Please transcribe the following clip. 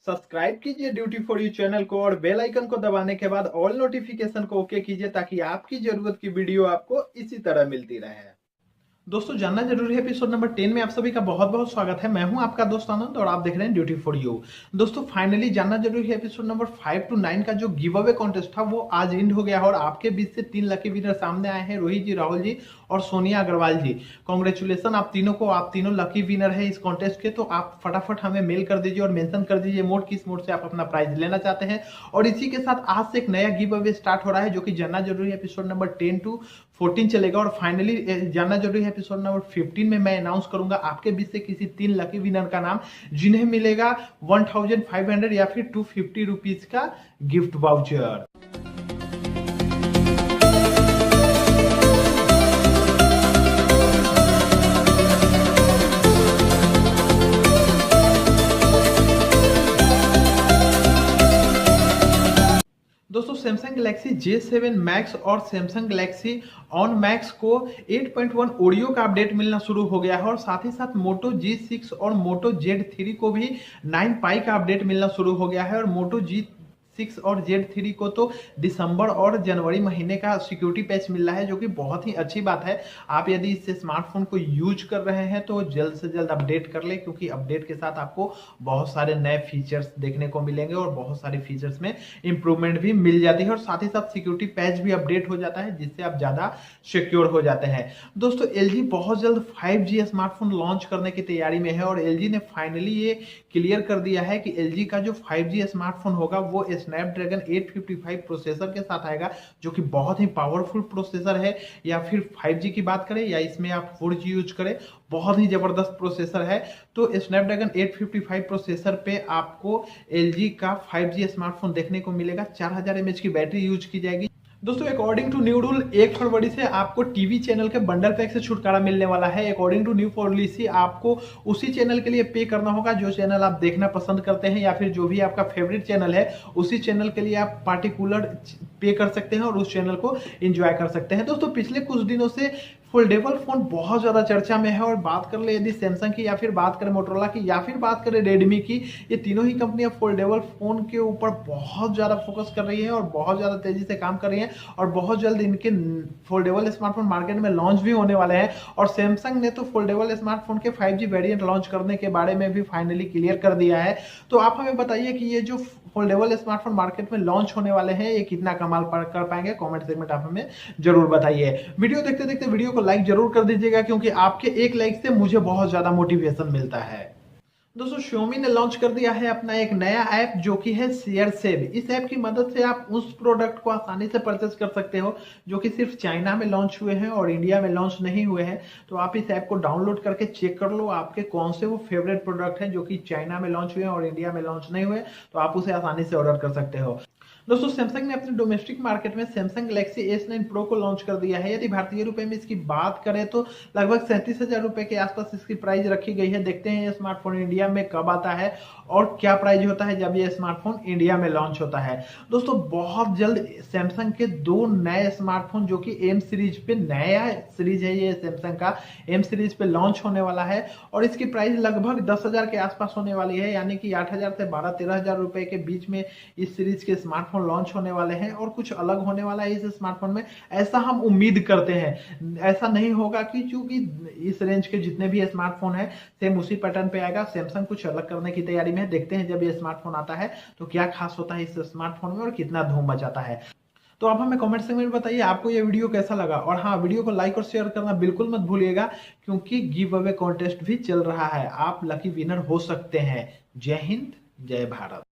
Subscribe कीजिए duty for you channel को और बेल आइकन को दबाने के बाद ऑल नोटिफिकेशन को ओके कीजिए ताकि आपकी जरूरत की वीडियो आपको इसी तरह मिलती रहे। दोस्तों जानना जरूरी है एपिसोड नंबर 10 में आप सभी का बहुत बहुत स्वागत है। मैं हूं आपका दोस्त आनंद और आप देख रहे हैं ड्यूटी फॉर यू। दोस्तों फाइनली जानना जरूरी है एपिसोड नंबर 5 to 9 का जो गिव अवे कॉन्टेस्ट था वो आज एंड हो गया है और आपके बीच से 3 लकी विनर सामने आए हैं, रोहित जी, राहुल जी और सोनिया अग्रवाल जी। कॉन्ग्रेचुलेसन आप तीनों को, आप तीनों लकी विनर है इस कॉन्टेस्ट के। तो आप फटाफट हमें मेल कर दीजिए और मेंशन कर दीजिए मोड किस मोड से आप अपना प्राइज लेना चाहते हैं। और इसी के साथ आज से एक नया गिव अवे स्टार्ट हो रहा है जो कि जानना जरूरी है एपिसोड नंबर 10 to 14 चलेगा। और फाइनली जानना जरूरी है एपिसोड नंबर 15 में मैं अनाउंस करूंगा आपके बीच से किसी 3 लकी विनर का नाम जिन्हें मिलेगा 1500 या फिर 250 रुपीज का गिफ्ट वाउचर। दोस्तों सैमसंग गैलेक्सी J7 मैक्स और सैमसंग गैलेक्सी ऑन मैक्स को 8.1 ओडियो का अपडेट मिलना शुरू हो गया है और साथ ही साथ मोटो G6 और मोटो Z3 को भी 9 पाई का अपडेट मिलना शुरू हो गया है। और मोटो G6 और Z3 को तो दिसंबर और जनवरी महीने का सिक्योरिटी पैच मिल रहा है जो कि बहुत ही अच्छी बात है। आप यदि इस स्मार्टफोन को यूज कर रहे हैं तो जल्द से जल्द अपडेट कर ले, क्योंकि अपडेट के साथ आपको बहुत सारे नए फीचर्स देखने को मिलेंगे और बहुत सारे फीचर्स में इंप्रूवमेंट भी मिल जाती है और साथ ही साथ सिक्योरिटी पैच भी अपडेट हो जाता है जिससे आप ज्यादा सिक्योर हो जाते हैं। दोस्तों LG बहुत जल्द 5G स्मार्टफोन लॉन्च करने की तैयारी में है और LG ने फाइनली ये क्लियर कर दिया है कि LG का जो 5G स्मार्टफोन होगा वो स्नैपड्रैगन 855 प्रोसेसर के साथ आएगा जो कि बहुत ही पावरफुल प्रोसेसर है। या फिर 5G की बात करें या इसमें आप 4G यूज करें, बहुत ही जबरदस्त प्रोसेसर है। तो स्नैपड्रैगन 855 प्रोसेसर पे आपको LG का 5G स्मार्टफोन देखने को मिलेगा। 4000 mAh की बैटरी यूज की जाएगी। दोस्तों अकॉर्डिंग टू न्यू रूल 1 फरवरी से आपको टीवी चैनल के बंडल पैक से छुटकारा मिलने वाला है। अकॉर्डिंग टू न्यू पॉलिसी आपको उसी चैनल के लिए पे करना होगा जो चैनल आप देखना पसंद करते हैं या फिर जो भी आपका फेवरेट चैनल है उसी चैनल के लिए आप पार्टिकुलर पे कर सकते हैं और उस चैनल को एंजॉय कर सकते हैं। दोस्तों पिछले कुछ दिनों से फोल्डेबल फोन बहुत ज्यादा चर्चा में है और बात कर ले यदि सैमसंग की या फिर बात करें मोटरोला की या फिर बात करें रेडमी की, ये तीनों ही कंपनियां फोल्डेबल फोन के ऊपर बहुत ज्यादा फोकस कर रही है और बहुत ज्यादा तेजी से काम कर रही है और बहुत जल्द इनके फोल्डेबल स्मार्टफोन मार्केट में लॉन्च भी होने वाले हैं। और सैमसंग ने तो फोल्डेबल स्मार्टफोन के 5G वेरिएंट लॉन्च करने के बारे में भी फाइनली क्लियर कर दिया है। तो आप हमें बताइए कि ये जो फोल्डेबल स्मार्टफोन मार्केट में लॉन्च होने वाले हैं ये कितना कमाल कर पाएंगे। कमेंट सेगमेंट आप हमें जरूर बताइए। वीडियो देखते देखते वीडियो को लाइक जरूर कर दीजिएगा क्योंकि आपके एक लाइक से मुझे बहुत ज्यादा मोटिवेशन मिलता है। दोस्तों Xiaomi ने लॉन्च कर दिया है अपना एक नया ऐप जो कि है शेयर सेव। इस ऐप की मदद से आप उस प्रोडक्ट को आसानी से परचेस कर सकते हो जो कि सिर्फ चाइना में लॉन्च हुए हैं और इंडिया में लॉन्च नहीं हुए हैं। तो आप इस ऐप को डाउनलोड करके चेक कर लो आपके कौन से वो फेवरेट प्रोडक्ट हैं जो कि चाइना में लॉन्च हुए हैं और इंडिया में लॉन्च नहीं हुए, तो आप उसे आसानी से ऑर्डर कर सकते हो। दोस्तों सैमसंग ने अपने डोमेस्टिक मार्केट में सैमसंग गैलेक्सी S9 Pro को लॉन्च कर दिया है। यदि भारतीय रुपए में इसकी बात करें तो लगभग 37,000 रुपए के आसपास इसकी प्राइस रखी गई है। देखते हैं ये स्मार्टफोन इंडिया में कब आता है और क्या प्राइस होता है जब ये स्मार्टफोन इंडिया में लॉन्च होता है। दोस्तों बहुत जल्द सैमसंग के 2 नए स्मार्टफोन जो कि M सीरीज पे, नया सीरीज है ये सैमसंग का, M सीरीज पे लॉन्च होने वाला है और इसकी प्राइस लगभग 10,000 के आसपास होने वाली है, यानी कि 8,000 से 12-13,000 रुपए के बीच में इस सीरीज के स्मार्टफोन लॉन्च होने वाले हैं। और कुछ अलग होने वाला है इस स्मार्टफोन में, ऐसा हम उम्मीद करते हैं। ऐसा नहीं होगा कि चूंकि इस रेंज के जितने भी स्मार्टफोन है सेम उसी पैटर्न पे आएगा। सैमसंग कुछ अलग करने की तैयारी में है। देखते हैं जब ये स्मार्टफोन आता है तो क्या खास होता है इस स्मार्टफोन में और कितना धूम मचाता है। तो आप हमें कमेंट सेक्शन में बताइए आपको ये वीडियो कैसा लगा। और हाँ, वीडियो को लाइक और शेयर करना बिल्कुल मत भूलिएगा क्योंकि गिव अवे कॉन्टेस्ट भी चल रहा है, आप लकी विनर हो सकते हैं। जय हिंद, जय भारत।